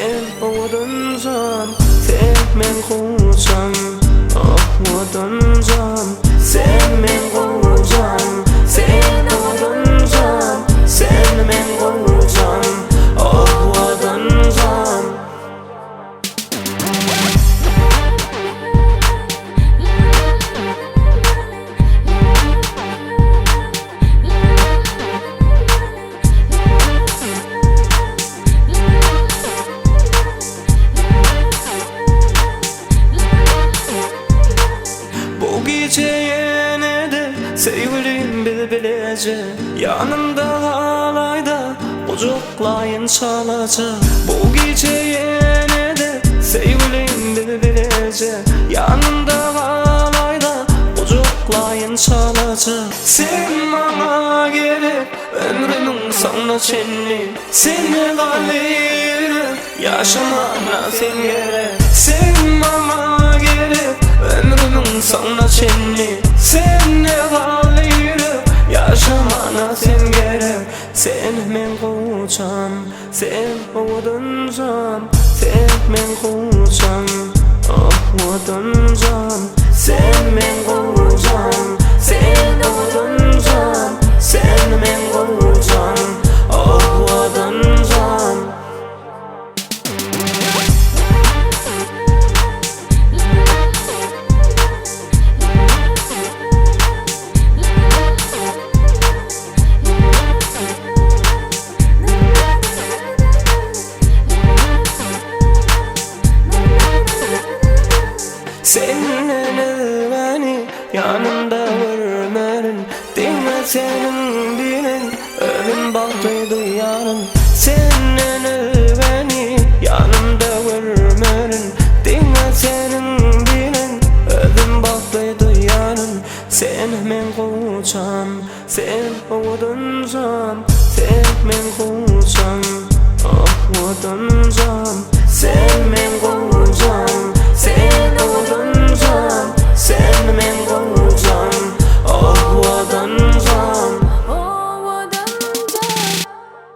sen ovuduncan, sen men kocan. Ovuduncan, sen men kocan. Sen ovuduncan, sen men kocan. Ovuduncan. Bu gece yine de sevgilim bilece, yanımda halayda kucaklayın çalacak. Bu gece yine de sevgilim bilece, yanımda halayda kucaklayın çalacak. Sen bana gelip ömrümün sonuna çenli, seni gayrı yaşamana sen gerek. Sen bana gelip ömrümün sonuna çenli, sen ne gayrı yaşamana sen gerek. Sen men kocan, sen ovuduncan. Sen men kocan, ovuduncan. Sen men kocan, sen ovuduncan. Sen men kocan, ovuduncan. Senin beni yanımda görmerin, dinle senin bilin ölüm baktıydı yarın. Senin beni yanımda görmerin, dinle senin bilin ölüm baktıydı yarın. Sen men kocan, sen ovuduncan.